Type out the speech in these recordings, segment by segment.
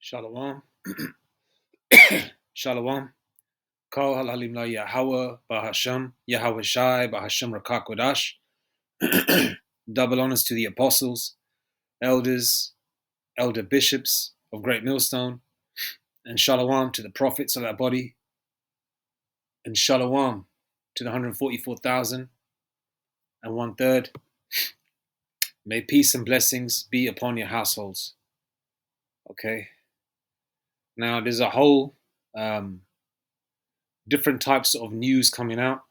Shalom. Shalom. Kol halalim la Yahweh, Bahasham, Yahweh Shai, Bahasham Rakakodash. Double honors to the apostles, elders, elder bishops of Great Millstone, and shalom to the prophets of that body, and shalom to the 144,001/3. May peace and blessings be upon your households. Okay. Now, there's a whole different types of news coming out.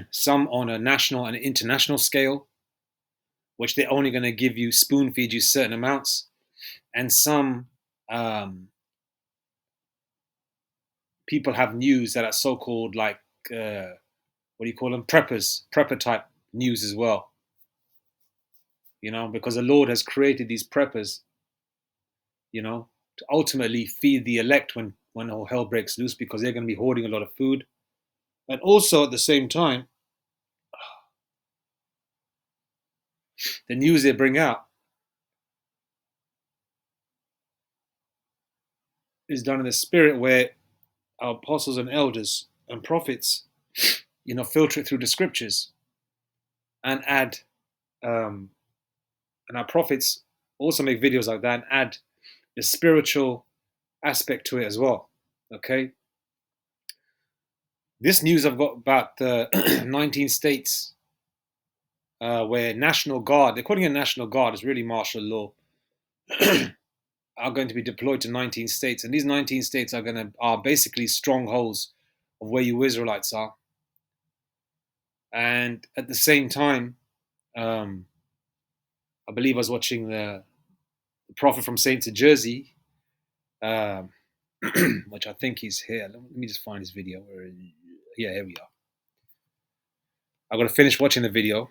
Some on a national and international scale, which they're only going to give you, spoon feed you certain amounts, and some people have news that are so-called like what do you call them, prepper type news as well, because the Lord has created these preppers, to ultimately feed the elect when all hell breaks loose, because they're going to be hoarding a lot of food. And also at the same time, the news they bring out is done in the spirit where our apostles and elders and prophets, filter it through the scriptures and add, and our prophets also make videos like that and add the spiritual aspect to it as well. Okay. This news I've got about 19 states where National Guard, they're calling it National Guard, it's really martial law, are going to be deployed to 19 states. And these 19 states are basically strongholds of where you Israelites are. And at the same time, I believe I was watching the Prophet from Saints of Jersey, which I think he's here. Let me just find his video. Yeah, here we are. I got to finish watching the video.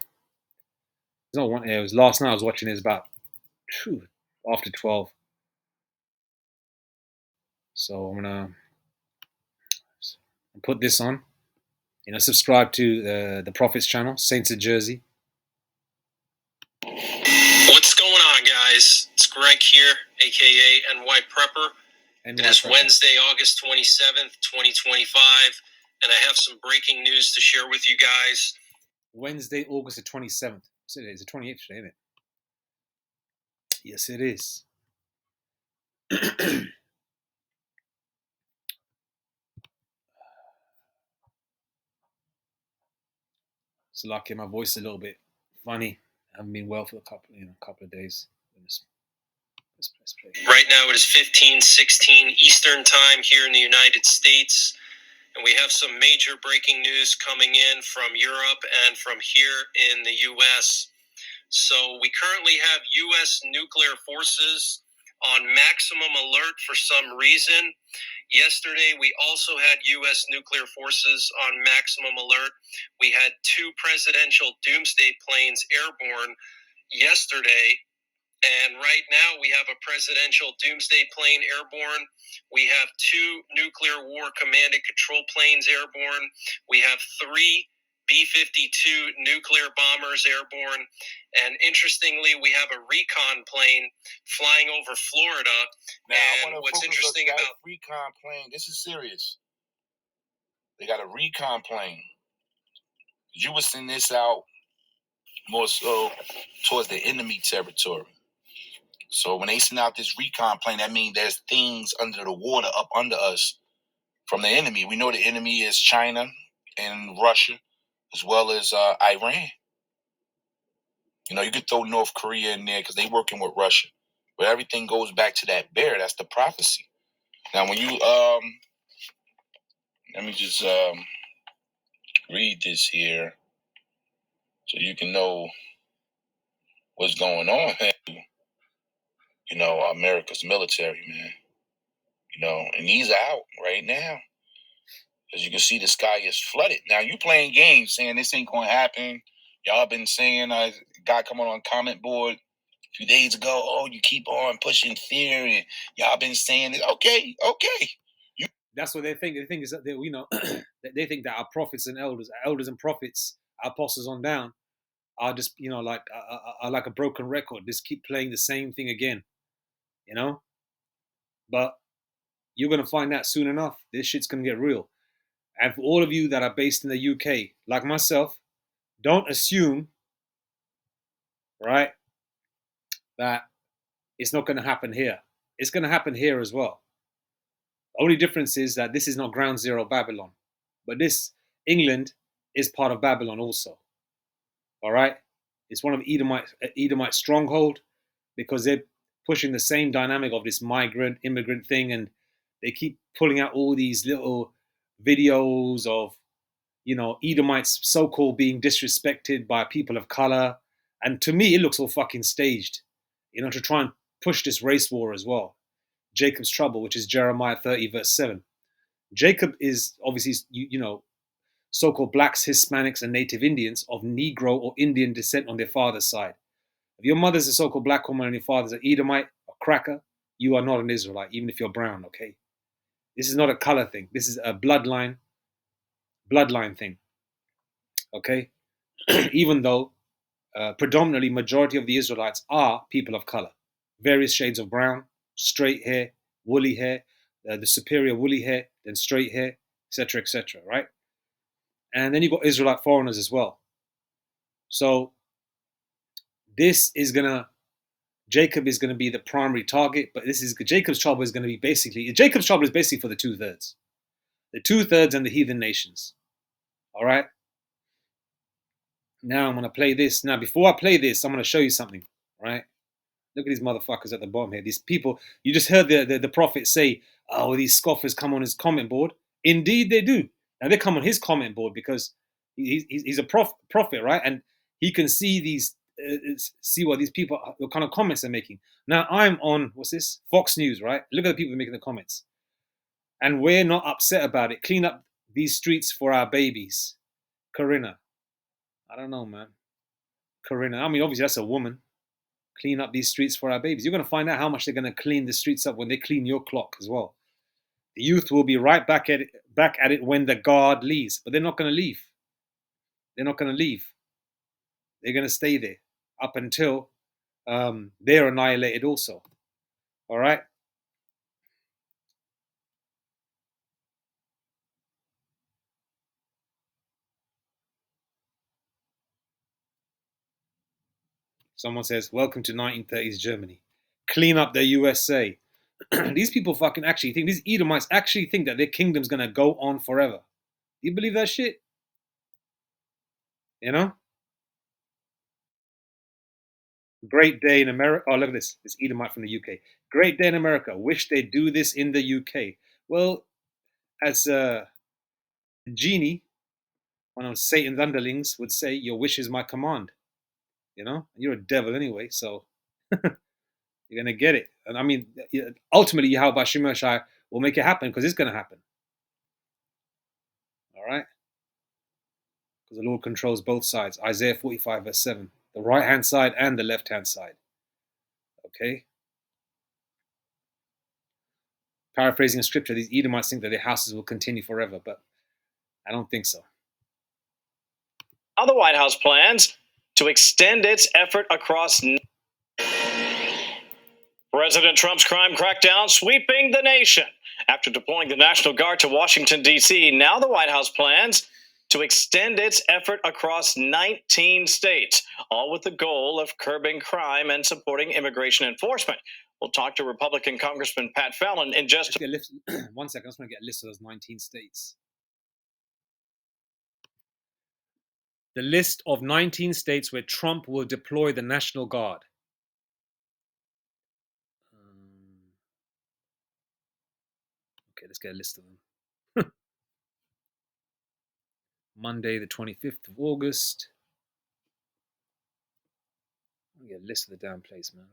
It was last night I was watching it. It's about after 12. So I'm gonna put this on. Subscribe to the Prophet's channel, Saints of Jersey. What's going on, guys? It's Greg here, aka NY Prepper. It is Wednesday, August 27th, 2025, and I have some breaking news to share with you guys. Wednesday, August the 27th. So it is the 28th today, isn't it? Yes, it is. So lucky my voice is a little bit funny. I haven't been well for a couple of days. Let's play. Right now it is 15:16 Eastern Time here in the United States, and we have some major breaking news coming in from Europe and from here in the U.S. So we currently have U.S. nuclear forces on maximum alert for some reason. Yesterday, we also had U.S. nuclear forces on maximum alert. We had 2 presidential doomsday planes airborne yesterday. And right now, we have a presidential doomsday plane airborne. We have 2 nuclear war command and control planes airborne. We have 3 B-52 nuclear bombers airborne. And interestingly, we have a recon plane flying over Florida. Now, and what's interesting about recon plane, this is serious. They got a recon plane. You would send this out more so towards the enemy territory. So when they send out this recon plane, that means there's things under the water up under us from the enemy. We know the enemy is China and Russia, as well as Iran. You could throw North Korea in there because they're working with Russia. But everything goes back to that bear. That's the prophecy. Now, when you, let me just read this here so you can know what's going on. America's military, man. And these are out right now. As you can see, the sky is flooded. Now, you playing games saying this ain't going to happen. Y'all been saying, guy coming on comment board a few days ago, oh, you keep on pushing fear, and y'all been saying it. Okay. That's what they think. They think is that they think that our prophets and elders and prophets, our apostles on down, are just are like a broken record. Just keep playing the same thing again, But you're going to find out soon enough. This shit's going to get real. And for all of you that are based in the UK, like myself, don't assume, right, that it's not going to happen here. It's going to happen here as well. The only difference is that this is not ground zero Babylon. But this, England, is part of Babylon also. All right? It's one of Edomite stronghold because they're pushing the same dynamic of this migrant, immigrant thing. And they keep pulling out all these little videos of, Edomites so-called being disrespected by people of color. And to me, it looks all fucking staged, to try and push this race war as well. Jacob's trouble, which is Jeremiah 30, verse 7. Jacob is obviously, so-called blacks, Hispanics, and native Indians of Negro or Indian descent on their father's side. If your mother's a so-called black woman and your father's an Edomite or cracker, you are not an Israelite, even if you're brown, okay? This is not a color thing. This is a bloodline thing, okay? Even though predominantly majority of the Israelites are people of color. Various shades of brown, straight hair, woolly hair, the superior woolly hair, then straight hair, etc., right? And then you've got Israelite foreigners as well. So this is Jacob is gonna be the primary target, but Jacob's trouble is gonna be basically for the 2/3. The 2/3 and the heathen nations. All right. Now I'm gonna play this. Now, before I play this, I'm gonna show you something, right? Look at these motherfuckers at the bottom here. These people, you just heard the prophet say, oh, these scoffers come on his comment board. Indeed, they do. Now, they come on his comment board because he's a prophet, right? And he can see see what these people, what kind of comments they're making. Now, I'm on, what's this? Fox News, right? Look at the people making the comments. And we're not upset about it. Clean up these streets for our babies. Corinna. I don't know, man. Corinna. I mean, obviously, that's a woman. Clean up these streets for our babies. You're going to find out how much they're going to clean the streets up when they clean your clock as well. The youth will be right back at it when the guard leaves, but they're not going to leave. They're not going to leave. They're going to stay there up until they're annihilated also. All right? Someone says, welcome to 1930s Germany. Clean up the USA. These people fucking actually think, these Edomites actually think that their kingdom's going to go on forever. Do you believe that shit? Great day in America. Oh, look at this. It's Edomite from the UK. Great day in America. Wish they'd do this in the UK. Well, as Genie, one of Satan's underlings, would say, your wish is my command. You're a devil anyway, so you're going to get it. And I mean, ultimately, Yahweh Shemashai will make it happen because it's going to happen. All right? Because the Lord controls both sides. Isaiah 45, verse 7. The right-hand side and the left-hand side. Okay? Paraphrasing a scripture, these Edomites think that their houses will continue forever, but I don't think so. Now the White House plans to extend its effort across President Trump's crime crackdown sweeping the nation. After deploying the National Guard to Washington, D.C., now the White House plans to extend its effort across 19 states, all with the goal of curbing crime and supporting immigration enforcement. We'll talk to Republican Congressman Pat Fallon in just one second. I just want to get a list of those 19 states. The list of 19 states where Trump will deploy the National Guard. Okay, let's get a list of them. Monday, the 25th of August. Let me get a list of the damn place, man.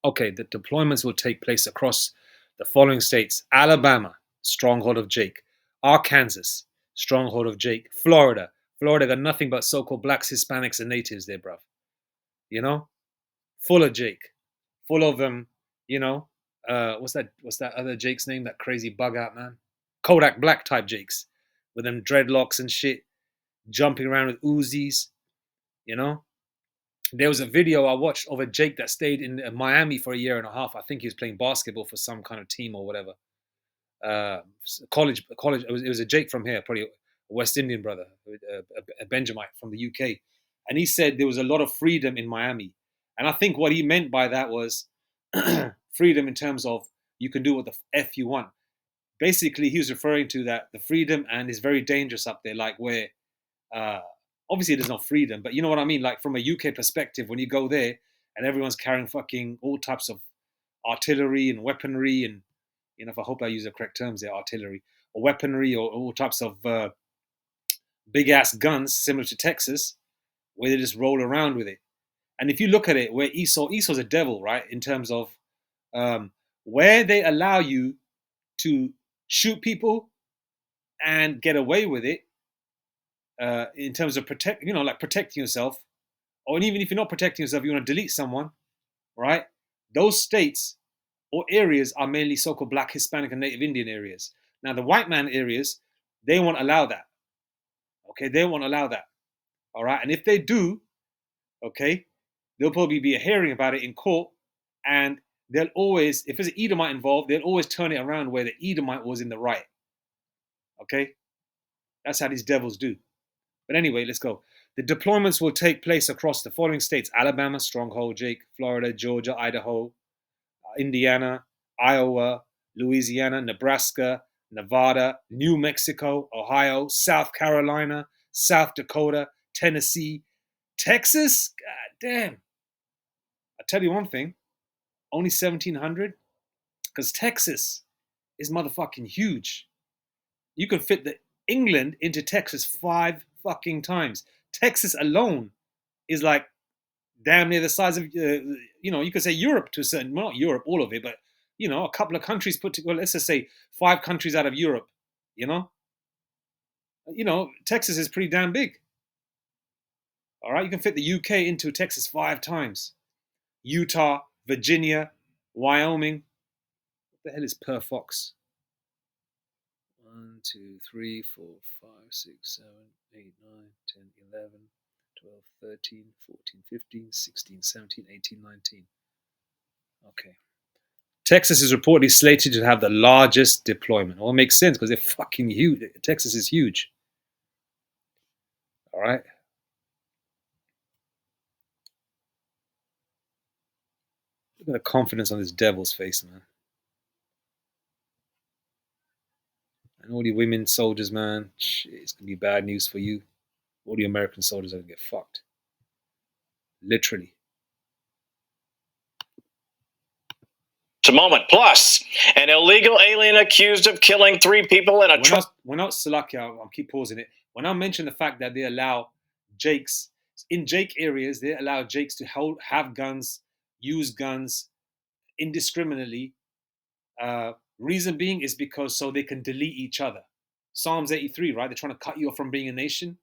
Okay, the deployments will take place across the following states: Alabama, stronghold of Jake; Arkansas, stronghold of Jake; Florida got nothing but so-called blacks, Hispanics, and natives there, bruv. Full of Jake, full of them. What's that other Jake's name? That crazy bug out man, Kodak Black type Jakes, with them dreadlocks and shit, jumping around with Uzis. there was a video I watched of a Jake that stayed in Miami for a year and a half. I think he was playing basketball for some kind of team or whatever. College. It was a Jake from here, probably a West Indian brother, a Benjamite from the UK, and he said there was a lot of freedom in Miami, and I think what he meant by that was freedom in terms of you can do what the f you want. Basically, he was referring to that the freedom, and it's very dangerous up there, like where obviously there's no freedom, but you know what I mean. Like from a UK perspective, when you go there and everyone's carrying fucking all types of artillery and weaponry and if I hope I use the correct terms there, artillery or weaponry or all types of big ass guns similar to Texas, where they just roll around with it. And if you look at it, where Esau's a devil, right? In terms of where they allow you to shoot people and get away with it, in terms of protecting yourself, or even if you're not protecting yourself, you want to delete someone, right? Those states or areas are mainly so-called Black, Hispanic, and Native Indian areas. Now, the white man areas, they won't allow that. Okay, they won't allow that. All right, and if they do, okay, there'll probably be a hearing about it in court, and they'll always, if there's an Edomite involved, they'll always turn it around where the Edomite was in the right. Okay, that's how these devils do. But anyway, let's go. The deployments will take place across the following states: Alabama, Stronghold, Jake, Florida, Georgia, Idaho, Indiana, Iowa, Louisiana, Nebraska, Nevada, New Mexico, Ohio, South Carolina, South Dakota, Tennessee, Texas. God damn. I'll tell you one thing, only 1,700, because Texas is motherfucking huge. You can fit the England into Texas 5 fucking times. Texas alone is like damn near the size of, you could say Europe to a certain, well, not Europe, all of it, but, a couple of countries put together, let's just say 5 countries out of Europe, Texas is pretty damn big. All right, you can fit the UK into Texas 5 times. Utah, Virginia, Wyoming. What the hell is per fox? 1, 2, 3, 4, 5, 6, 7, 8, 9, 10, 11, 12, 13, 14, 15, 16, 17, 18, 19. Okay. Texas is reportedly slated to have the largest deployment. Well, it makes sense because they're fucking huge. Texas is huge. All right. Look at the confidence on this devil's face, man. And all the women soldiers, man, shit, it's going to be bad news for you. All the American soldiers are going to get fucked. Literally. To Moment Plus, an illegal alien accused of killing 3 people in a truck. When I I'll keep pausing it. When I mention the fact that they allow Jakes, in Jake areas, they allow Jakes to have guns, use guns indiscriminately. Reason being is because so they can delete each other. Psalms 83, right? They're trying to cut you off from being a nation,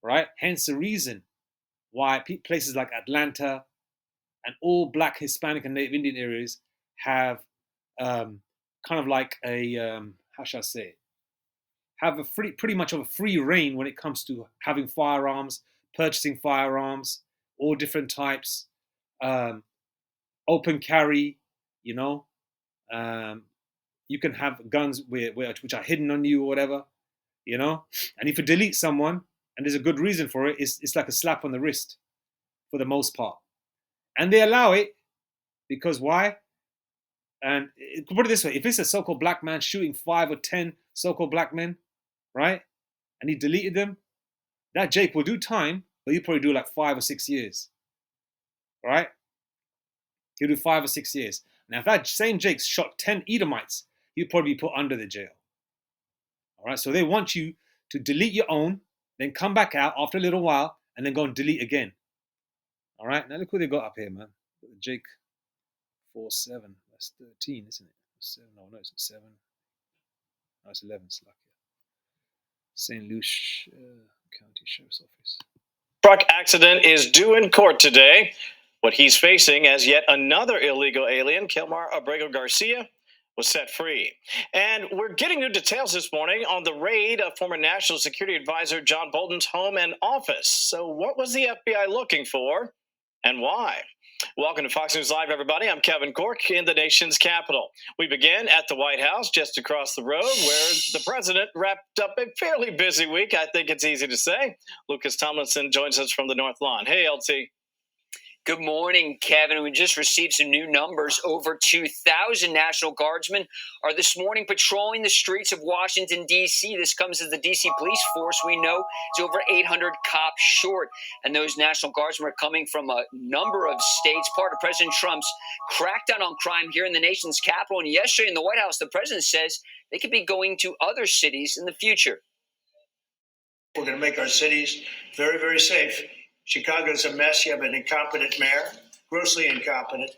right? Hence the reason why places like Atlanta and all Black, Hispanic, and Native Indian areas have kind of like a, how shall I say it? Have a pretty much of a free reign when it comes to having firearms, purchasing firearms, all different types, open carry, you can have guns which are hidden on you or whatever, and if you delete someone and there's a good reason for it, it's like a slap on the wrist for the most part. And they allow it because why? And put it this way, if it's a so-called black man shooting 5 or 10 so-called black men, right, and he deleted them, that Jake will do time, but he'll probably do like 5 or 6 years, right? He'll do 5 or 6 years. Now, if that same Jake shot 10 Edomites, he'll probably be put under the jail. All right, so they want you to delete your own, then come back out after a little while, and then go and delete again. All right, now look who they got up here, man. Jake 4-7. That's 13, isn't it? 7. No, it's 7. No, it's 11. It's lucky. St. Lucie County Sheriff's Office. Truck accident is due in court today. What he's facing as yet another illegal alien, Kelmar Abrego Garcia, was set free. And we're getting new details this morning on the raid of former National Security Advisor John Bolton's home and office. So what was the FBI looking for? and why. Welcome to Fox News Live, everybody. I'm Kevin Corke in the nation's capital. We begin at the White House, just across the road, where the president wrapped up a fairly busy week, I think it's easy to say. Lucas Tomlinson joins us from the North Lawn. Hey, LT. Good morning, Kevin. We just received some new numbers. Over 2,000 National Guardsmen are this morning patrolling the streets of Washington, D.C. This comes as the D.C. police force, we know, is over 800 cops short. And those National Guardsmen are coming from a number of states, part of President Trump's crackdown on crime here in the nation's capital. And yesterday in the White House, the president says they could be going to other cities in the future. We're going to make our cities very, very safe. Chicago's a mess. You have an incompetent mayor, grossly incompetent,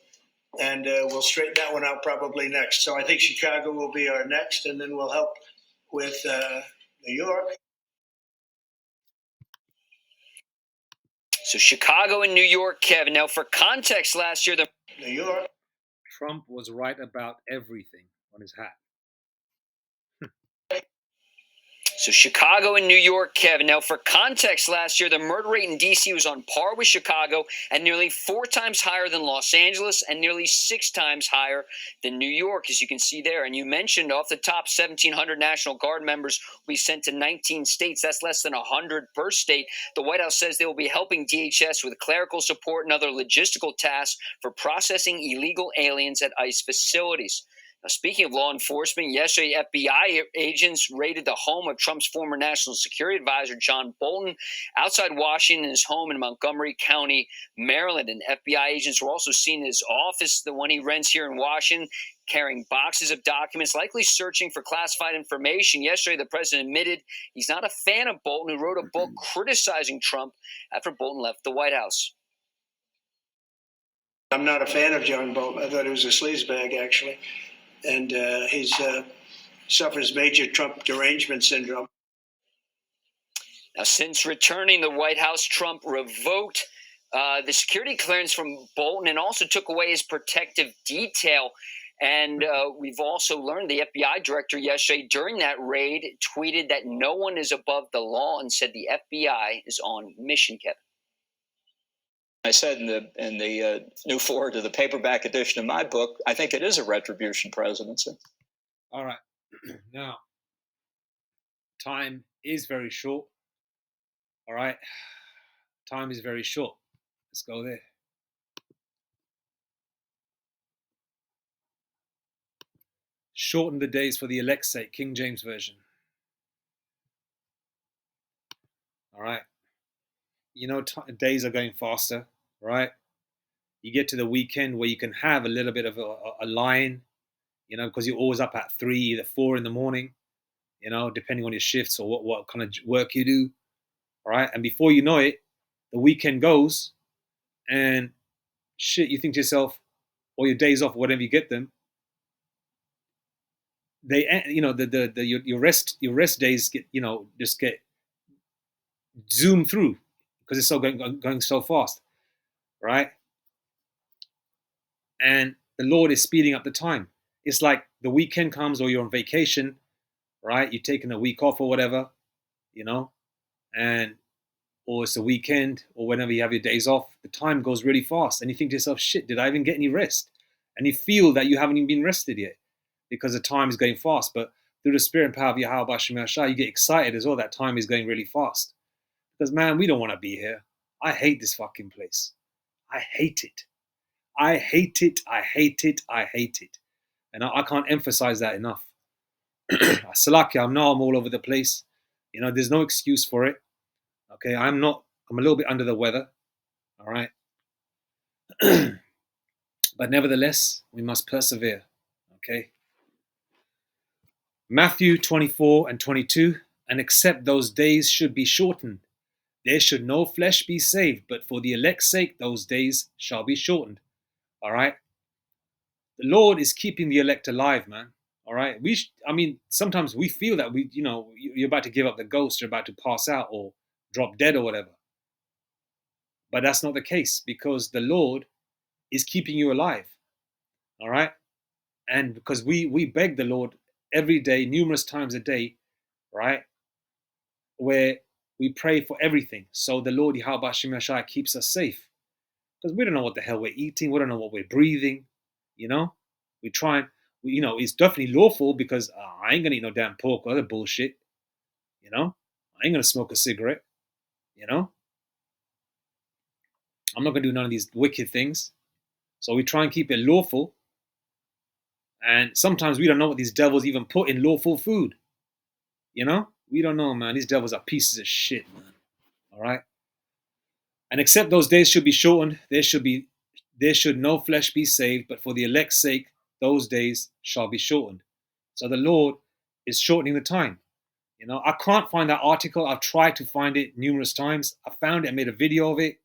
and we'll straighten that one out probably next. So I think Chicago will be our next, and then we'll help with New York. So Chicago and New York, Kevin. Now, for context, last year, New York. Trump was right about everything on his hat. So Chicago and New York, Kevin. Now, for context, last year, the murder rate in D.C. was on par with Chicago and nearly 4 times higher than Los Angeles and nearly 6 times higher than New York, as you can see there. And you mentioned off the top 1,700 National Guard members we sent to 19 states. That's less than 100 per state. The White House says they will be helping DHS with clerical support and other logistical tasks for processing illegal aliens at ICE facilities. Now, speaking of law enforcement, yesterday FBI agents raided the home of Trump's former national security advisor, John Bolton, outside Washington, his home in Montgomery County, Maryland. And FBI agents were also seen in his office, the one he rents here in Washington, carrying boxes of documents, likely searching for classified information. Yesterday, the president admitted he's not a fan of Bolton, who wrote a book criticizing Trump after Bolton left the White House. I'm not a fan of John Bolton. I thought he was a sleazebag, actually. And he suffers major Trump derangement syndrome. Now, since returning the White House, Trump revoked the security clearance from Bolton and also took away his protective detail. And we've also learned the FBI director yesterday during that raid tweeted that no one is above the law and said the FBI is on mission, Kevin. I said in the new forward to the paperback edition of my book, I think it is a retribution presidency. All right. Now, time is very short. All right. Time is very short. Let's go there. Shorten the days for the elect's sake, King James Version. All right. You know, days are going faster, right? You get to the weekend where you can have a little bit of a line, you know, because you're always up at 3, either 4 in the morning, you know, depending on your shifts or what kind of work you do, all right? And before you know it, the weekend goes and shit, you think to yourself, or your days off, whatever you get them, they, you know, your rest days get, you know, just get zoomed through because it's so going so fast, right? And the Lord is speeding up the time. It's like the weekend comes or you're on vacation, right? You're taking a week off or whatever, you know, and or it's a weekend or whenever you have your days off, the time goes really fast. And you think to yourself, shit, did I even get any rest? And you feel that you haven't even been rested yet because the time is going fast. But through the spirit and power of Yahweh B'Shem Yahshua, you get excited as well. That time is going really fast. Because, man, we don't want to be here. I hate this fucking place. I hate it. I hate it. I hate it. I hate it. And I can't emphasize that enough. Salaki, I know I'm all over the place. You know, there's no excuse for it. Okay, I'm a little bit under the weather. All right. But nevertheless, we must persevere. Okay. Matthew 24 and 22, and except those days should be shortened, there should no flesh be saved, but for the elect's sake, those days shall be shortened. All right. The Lord is keeping the elect alive, man. All right. Sometimes we feel that you're about to give up the ghost, you're about to pass out or drop dead or whatever. But that's not the case because the Lord is keeping you alive. All right. And because we beg the Lord every day, numerous times a day, right, where we pray for everything. So the Lord Yahweh B'Shem Yahshua keeps us safe. because we don't know what the hell we're eating. We don't know what we're breathing. You know, we try and, it's definitely lawful because I ain't gonna eat no damn pork or other bullshit. You know, I ain't gonna smoke a cigarette. You know, I'm not gonna do none of these wicked things. So we try and keep it lawful. And sometimes we don't know what these devils even put in lawful food. You know, we don't know, man. These devils are pieces of shit, man. All right. And except those days should be shortened, there should no flesh be saved, but for the elect's sake, those days shall be shortened. So the Lord is shortening the time. You know, I can't find that article. I've tried to find it numerous times. I found it, I made a video of it. It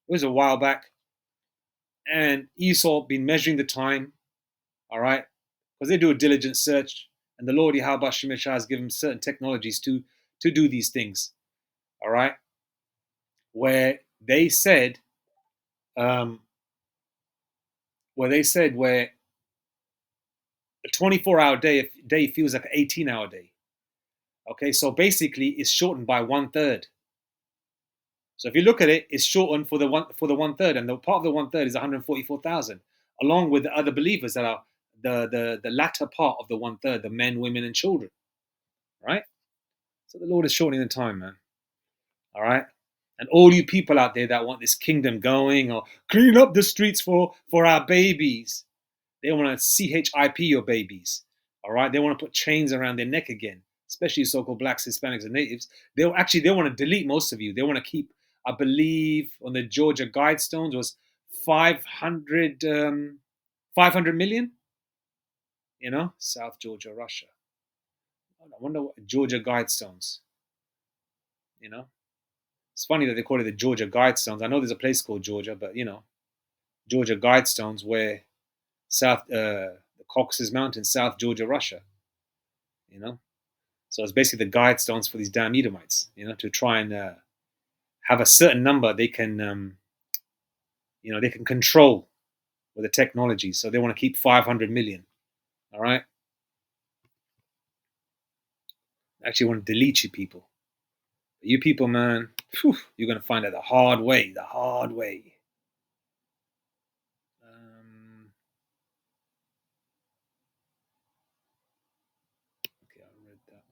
was a while back. And Esau been measuring the time, all right, because they do a diligent search, and the Lord Yahweh Shemeshah has given certain technologies to do these things, all right, where they said, where a 24-hour day feels like an 18-hour day. Okay, so basically it's shortened by 1/3. So if you look at it, it's shortened for the 1/3, and the part of the 1/3 is 144,000, along with the other believers that are the latter part of the 1/3, the men, women, and children. Right? So the Lord is shortening the time, man. All right. And all you people out there that want this kingdom going, or clean up the streets for our babies, they want to CHIP your babies. All right. They want to put chains around their neck again, especially so-called blacks, Hispanics, and natives. They want to delete most of you. They want to keep, I believe, on the Georgia Guidestones was 500 million. You know, South Georgia, Russia. I wonder what Georgia Guidestones. You know, it's funny that they call it the Georgia Guidestones. I know there's a place called Georgia, but Georgia Guidestones, where the Caucasus Mountains, South Georgia, Russia. You know, so it's basically the Guidestones for these damn Edomites. You know, to try and have a certain number they can, they can control with the technology. So they want to keep 500 million. All right. I actually want to delete you people. But you people, man, you're going to find out the hard way. The hard way. Okay, I read that.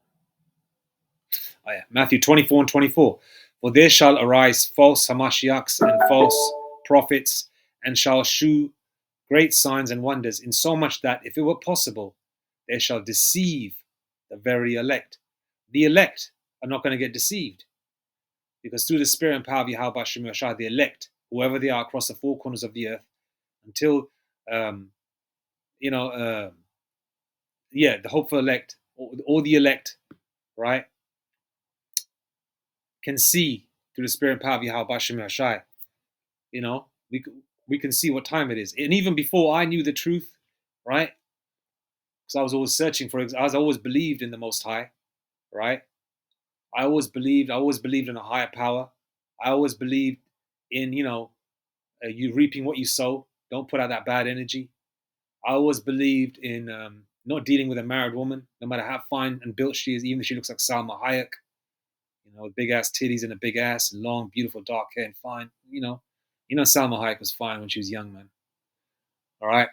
Oh, yeah. Matthew 24 and 24. For there shall arise false Hamashiachs and false prophets, and shall shew great signs and wonders, in so much that, if it were possible, they shall deceive the very elect. The elect are not going to get deceived, because through the spirit and power of Yahweh Shem Yashai, the elect, whoever they are across the four corners of the earth, until the hopeful elect, or the elect, right, can see through the spirit and power of Yahweh Shem Yashai. You know, we can see what time it is. And even before I knew the truth, right? Because I was always searching for it. I always believed in the Most High, right? I always believed in a higher power. I always believed in, you reaping what you sow. Don't put out that bad energy. I always believed in not dealing with a married woman, no matter how fine and built she is, even if she looks like Salma Hayek, with big ass titties and a big ass, and long, beautiful, dark hair and fine. Salma Hayek was fine when she was young, man. All right.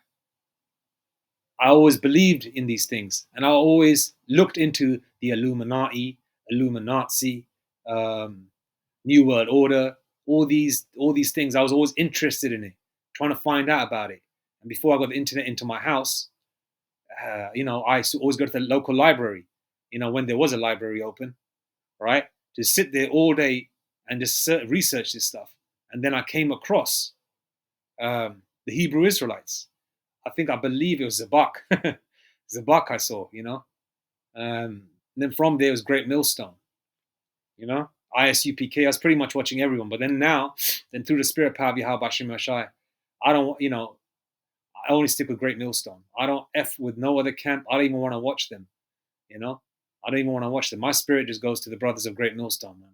I always believed in these things, and I always looked into the Illuminati, New World Order, all these things. I was always interested in it, trying to find out about it. And before I got the internet into my house, I used to always go to the local library, when there was a library open, right? To sit there all day and just research this stuff. And then I came across the Hebrew Israelites. I believe it was Zabak. Zabak I saw, and then from there was Great Millstone, ISUPK. I was pretty much watching everyone. But then through the spirit power of Yahweh Shem Yashai, I don't, I only stick with Great Millstone. I don't F with no other camp. I don't even want to watch them, I don't even want to watch them. My spirit just goes to the brothers of Great Millstone, man,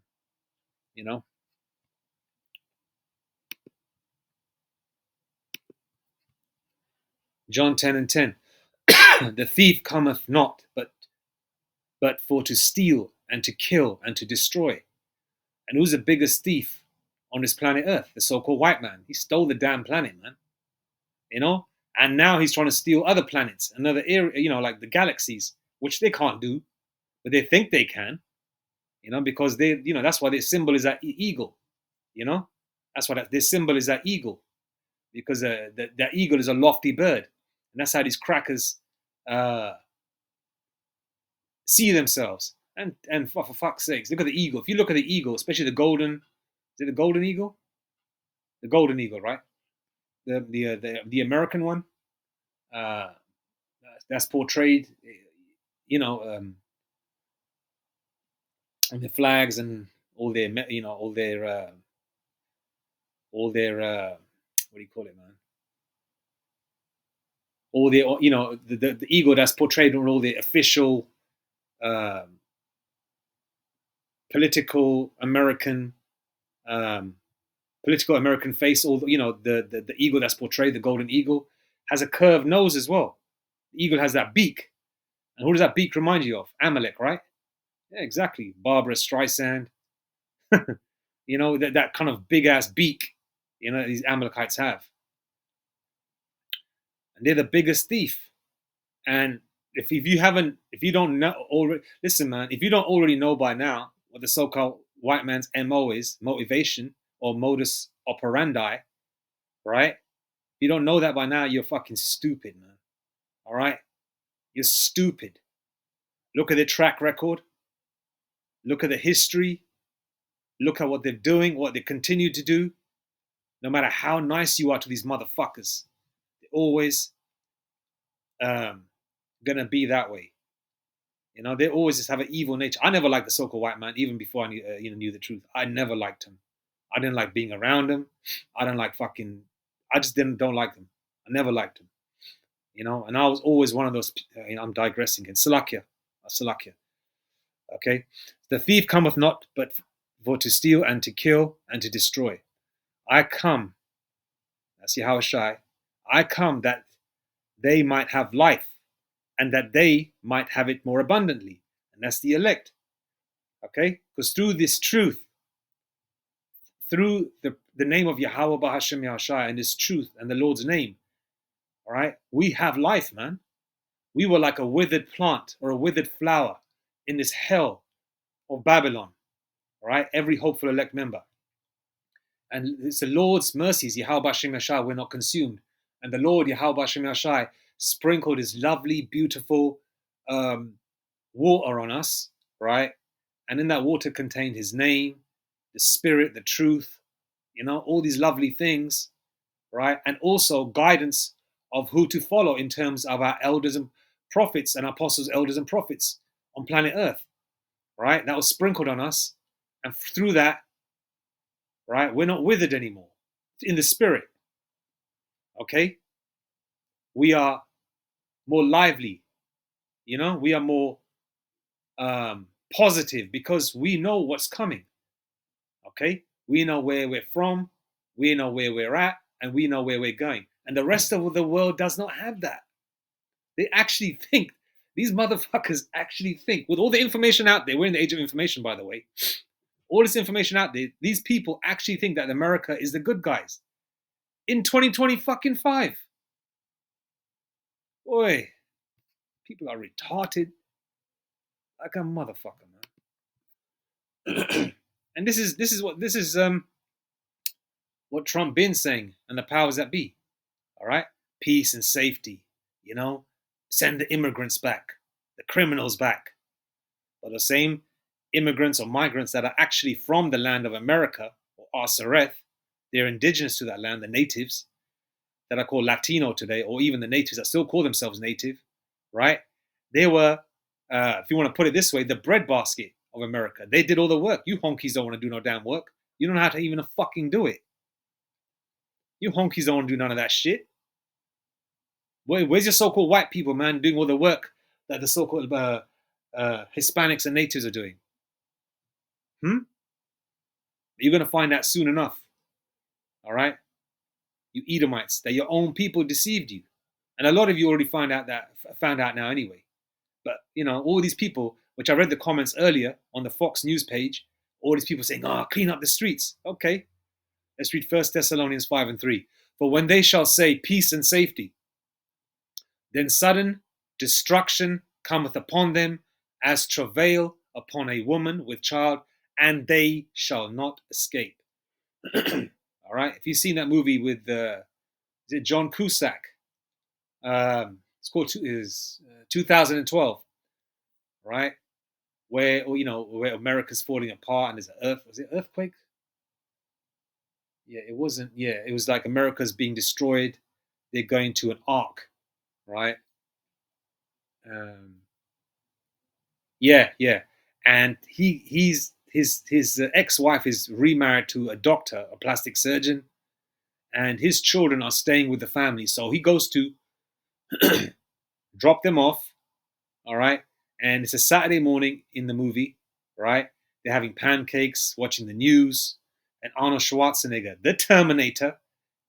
John 10 and 10. The thief cometh not, but for to steal and to kill and to destroy. And who's the biggest thief on this planet Earth, the so-called white man. He stole the damn planet, man. You know? And now he's trying to steal other planets, another area, you know, like the galaxies, which they can't do, but they think they can, you know, because they, you know, that's why their symbol is that eagle, you know? That's why their symbol is that eagle, because that eagle is a lofty bird. And that's how these crackers see themselves. And for fuck's sakes, look at the eagle. If you look at the eagle, especially the golden, is it the golden eagle? The golden eagle, right? The American one, that's portrayed, you know, and the flags and all their, you know, all their what do you call it, man? All their, you know, the eagle that's portrayed on all the official political American face. All, you know, the eagle that's portrayed, the golden eagle, has a curved nose as well. The eagle has that beak, and who does that beak remind you of? Amalek, right? Yeah, exactly. Barbara Streisand. You know, that kind of big ass beak, you know, these Amalekites have. And they're the biggest thief. And if you don't know already, listen, man, if you don't already know by now what the so-called white man's MO is, motivation or modus operandi, right? If you don't know that by now, you're fucking stupid, man. All right? You're stupid. Look at their track record. Look at the history. Look at what they're doing, what they continue to do. No matter how nice you are to these motherfuckers, they're always gonna be that way. You know, they always just have an evil nature. I never liked the so-called white man, even before I knew the truth. I never liked him. I didn't like being around him. I just don't like them. I never liked him. You know, and I was always one of those, you know, I'm digressing again. Salakia. Okay? The thief cometh not but for to steal and to kill and to destroy. I come, that's Yahushua, I come that they might have life and that they might have it more abundantly. And that's the elect. Okay? Because through this truth, through the name of Yahweh Bahashem Yahushua and this truth and the Lord's name, all right, we have life, man. We were like a withered plant or a withered flower in this hell of Babylon, all right? Every hopeful elect member. And it's the Lord's mercies, Yahweh Bahashem Yahushua, we're not consumed. And the Lord, Yahweh Bahashem Yahushua, sprinkled his lovely, beautiful water on us, right? And in that water contained his name, the spirit, the truth, you know, all these lovely things, right? And also guidance of who to follow in terms of our elders and prophets and apostles, elders and prophets on planet Earth, right? That was sprinkled on us. And through that, right, we're not withered anymore in the spirit, okay? We are more lively, you know, we are more positive because we know what's coming, okay? We know where we're from, we know where we're at, and we know where we're going. And the rest of the world does not have that. They actually think, these motherfuckers actually think, with all the information out there, we're in the age of information, by the way, all this information out there, these people actually think that America is the good guys. In 2025. Boy, people are retarded like a motherfucker, man. And this is what Trump been saying and the powers that be. All right? Peace and safety, you know? Send the immigrants back, the criminals back. But the same immigrants or migrants that are actually from the land of America, or Asareth, they're indigenous to that land, the natives, that are called Latino today, or even the natives that still call themselves native, right? They were, if you want to put it this way, the breadbasket of America. They did all the work. You honkies don't want to do no damn work. You don't know how to even fucking do it. You honkies don't want to do none of that shit. Where's your so-called white people, man, doing all the work that the so-called Hispanics and natives are doing? You're going to find that soon enough. All right? You Edomites, that your own people deceived you. And a lot of you already found out now anyway. But, you know, all these people, which I read the comments earlier on the Fox News page, all these people saying, clean up the streets. Okay. Let's read 1 Thessalonians 5 and 3. For when they shall say peace and safety, then sudden destruction cometh upon them as travail upon a woman with child, and they shall not escape. All right. If you've seen that movie with is it John Cusack? It's called 2012, right? Where where America's falling apart and there's an was it earthquake? Yeah, it wasn't. Yeah, it was like America's being destroyed. They're going to an ark, right? Yeah, and his ex-wife is remarried to a doctor, a plastic surgeon, and his children are staying with the family. So he goes to drop them off, all right? And it's a Saturday morning in the movie, right? They're having pancakes, watching the news, and Arnold Schwarzenegger, the Terminator,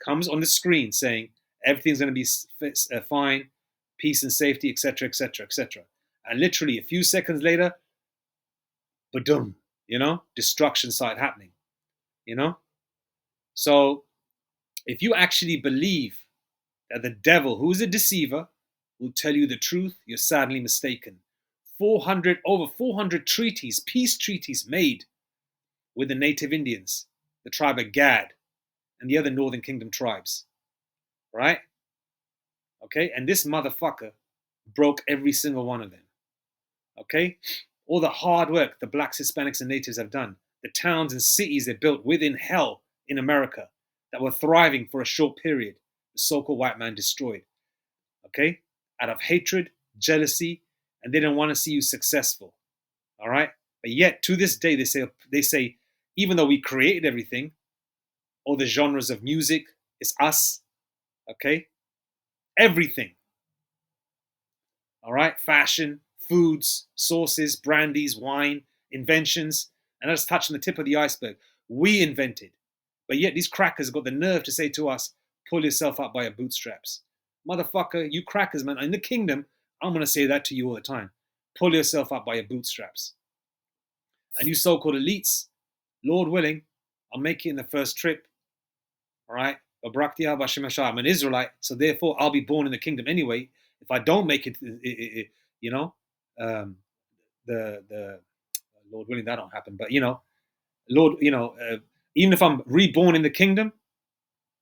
comes on the screen saying everything's going to be fine, peace and safety, etc., etc., etc. And literally a few seconds later, badum, destruction started happening, So if you actually believe that the devil, who is a deceiver, will tell you the truth, you're sadly mistaken. Over 400 treaties, peace treaties made with the native Indians, the tribe of Gad, and the other Northern Kingdom tribes, right? Okay, and this motherfucker broke every single one of them, okay? All the hard work the blacks, Hispanics, and natives have done, the towns and cities they built within hell in America that were thriving for a short period, the so-called white man destroyed, okay? Out of hatred, jealousy, and they don't want to see you successful, all right? But yet, to this day, they say, even though we created everything, all the genres of music, it's us, okay? Everything, all right? Fashion, foods, sauces, brandies, wine, inventions, and that's touching the tip of the iceberg. We invented. But yet these crackers got the nerve to say to us, pull yourself up by your bootstraps. Motherfucker, you crackers, man, in the kingdom, I'm going to say that to you all the time. Pull yourself up by your bootstraps. And you so-called elites, Lord willing, I'll make it in the first trip. All right? I'm an Israelite, so therefore I'll be born in the kingdom anyway. If I don't make it, the Lord willing, that don't happen. But Lord, even if I'm reborn in the kingdom,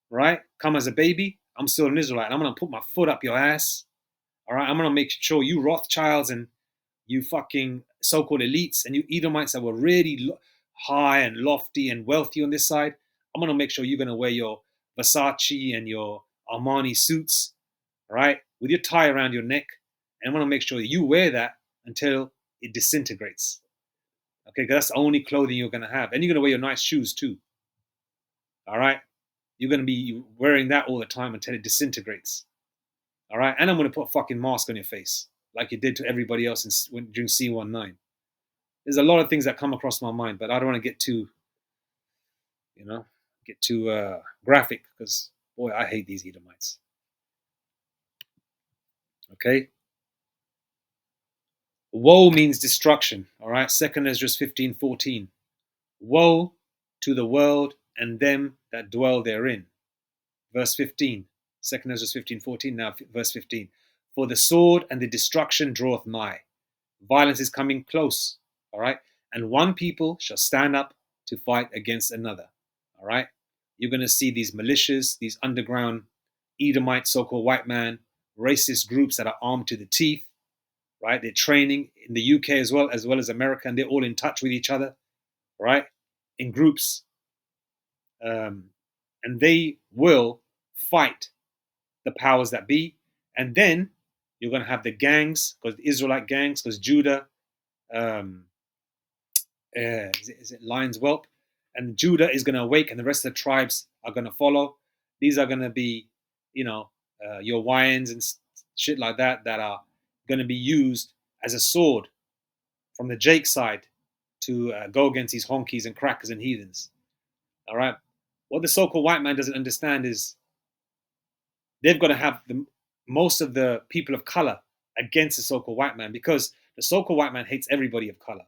right? Come as a baby, I'm still an Israelite. And I'm gonna put my foot up your ass. All right, I'm gonna make sure you Rothschilds and you fucking so-called elites and you Edomites that were really high and lofty and wealthy on this side, I'm gonna make sure you're gonna wear your Versace and your Armani suits, right, with your tie around your neck, and I'm gonna make sure you wear that until it disintegrates. Okay, because that's the only clothing you're gonna have, and you're gonna wear your nice shoes too. All right, you're gonna be wearing that all the time until it disintegrates. All right, and I'm gonna put a fucking mask on your face like you did to everybody else during C19. There's a lot of things that come across my mind, but I don't want to get too, graphic because, boy, I hate these Edomites. Okay? Woe means destruction, all right? 2 Ezra 15:14. Woe to the world and them that dwell therein. Verse 15. 2 Ezra 15:14, now verse 15. For the sword and the destruction draweth nigh. Violence is coming close, all right? And one people shall stand up to fight against another, all right? You're going to see these militias, these underground Edomite, so-called white man, racist groups that are armed to the teeth, right? They're training in the UK as well as America, and they're all in touch with each other, right? In groups. And they will fight the powers that be. And then you're going to have the gangs, because the Israelite gangs, because Judah, is it Lion's Whelp? And Judah is going to awake, and the rest of the tribes are going to follow. These are going to be, your Wyans and shit like that are going to be used as a sword from the Jake side to go against these honkies and crackers and heathens. All right. What the so-called white man doesn't understand is they've got to have most of the people of color against the so-called white man, because the so-called white man hates everybody of color.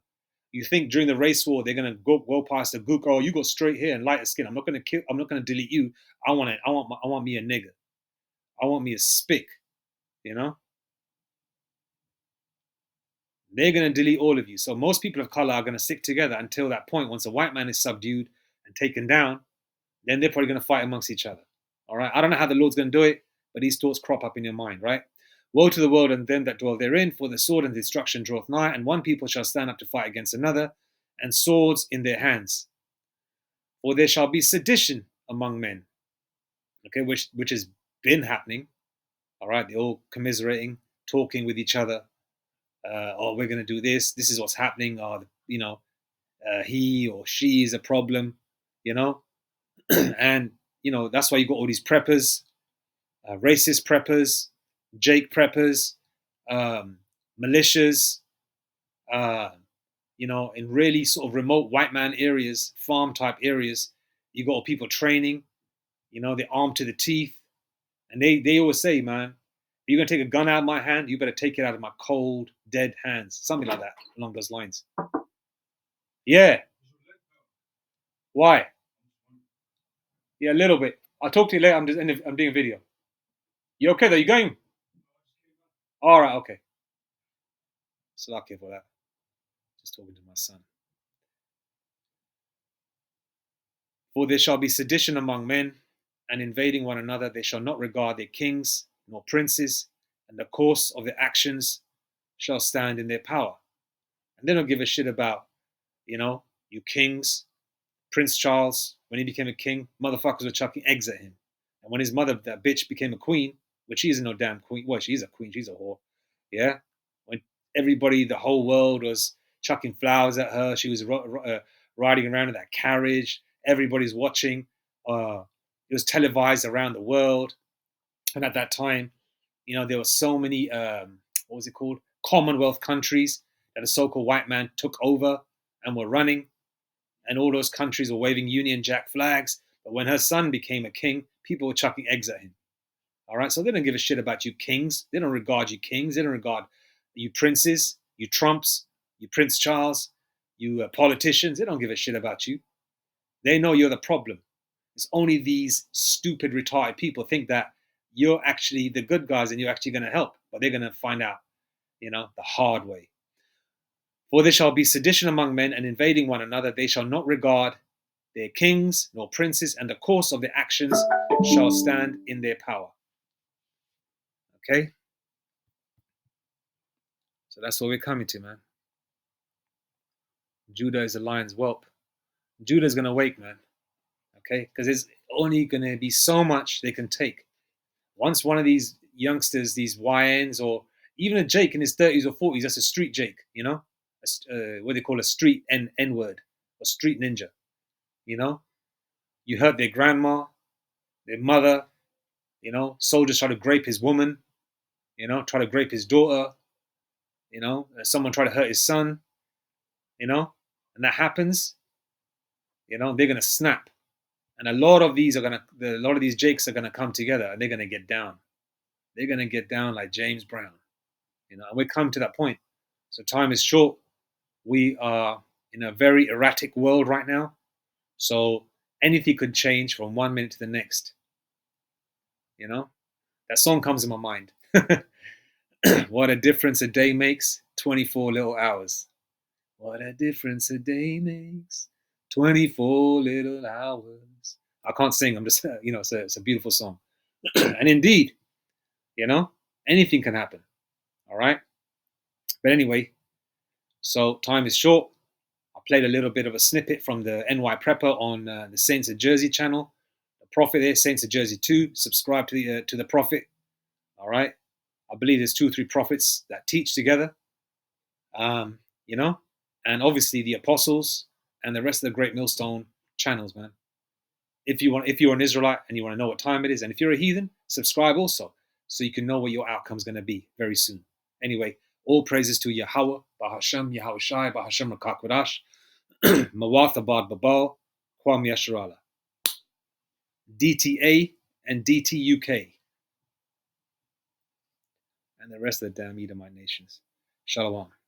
You think during the race war they're gonna go past the gook? Oh, you go straight here and lighter skin. I'm not gonna kill. I'm not gonna delete you. I want me a nigger. I want me a spick. You know. They're gonna delete all of you. So most people of color are gonna stick together until that point. Once a white man is subdued and taken down, then they're probably gonna fight amongst each other. All right. I don't know how the Lord's gonna do it, but these thoughts crop up in your mind, right? Woe to the world and them that dwell therein, for the sword and destruction draweth nigh, and one people shall stand up to fight against another, and swords in their hands. For there shall be sedition among men, okay, which has been happening. All right, they're all commiserating, talking with each other. Oh, we're going to do this. This is what's happening. He or she is a problem, and that's why you got all these preppers, racist preppers, Jake preppers, militias, in really sort of remote white man areas, farm type areas. You got people training, they're armed to the teeth. And they always say, man, if you're going to take a gun out of my hand, you better take it out of my cold, dead hands. Something like that, along those lines. Yeah. Why? Yeah, a little bit. I'll talk to you later. I'm doing a video. You okay though? You going? All right, okay. Slack for that. Just talking to my son. For there shall be sedition among men, and invading one another, they shall not regard their kings nor princes, and the course of their actions shall stand in their power. And they don't give a shit about, you kings. Prince Charles, when he became a king, motherfuckers were chucking eggs at him. And when his mother, that bitch, became a queen, which she isn't no damn queen. Well, she's a queen, she's a whore. Yeah? When everybody, the whole world was chucking flowers at her, she was riding around in that carriage. Everybody's watching. It was televised around the world. And at that time, there were so many, what was it called? Commonwealth countries that a so-called white man took over and were running. And all those countries were waving Union Jack flags. But when her son became a king, people were chucking eggs at him. All right? So they don't give a shit about you kings. They don't regard you kings. They don't regard you princes, you Trumps, you Prince Charles, you politicians. They don't give a shit about you. They know you're the problem. It's only these stupid, retarded people think that you're actually the good guys and you're actually going to help. But they're going to find out, the hard way. For there shall be sedition among men, and invading one another, they shall not regard their kings nor princes, and the course of their actions shall stand in their power. Okay? So that's what we're coming to, man. Judah is a lion's whelp. Judah's going to wake, man. Okay? Because there's only going to be so much they can take. Once one of these youngsters, these YNs, or even a Jake in his 30s or 40s, that's a street Jake, what they call a street N-word, or street ninja, You hurt their grandma, their mother, soldiers try to grape his woman, try to grape his daughter, someone try to hurt his son, and that happens, they're going to snap. And a lot of these Jakes are going to come together and they're going to get down. They're going to get down like James Brown, and we come to that point. So time is short. We are in a very erratic world right now. So anything could change from 1 minute to the next. That song comes in my mind. What a difference a day makes, 24 little hours. What a difference a day makes, 24 little hours. I can't sing. I'm just, it's a beautiful song. And indeed, anything can happen. All right. But anyway, so time is short. I played a little bit of a snippet from the NY Prepper on the Saints of Jersey channel. The Prophet there, Saints of Jersey 2. Subscribe to the Prophet. All right. I believe there's 2 or 3 prophets that teach together. And obviously the apostles and the rest of the Great Millstone channels, man. If you're an Israelite and you want to know what time it is, and if you're a heathen, subscribe also, so you can know what your outcome's going to be very soon. Anyway, all praises to Yahweh, Bahashem, Yahweh Shai, Bahashem Rakakwadash, Mawatha Bad Babal, Kwam Yasharala, DTA and DTUK, and the rest of the damn Edomite nations. Shalom.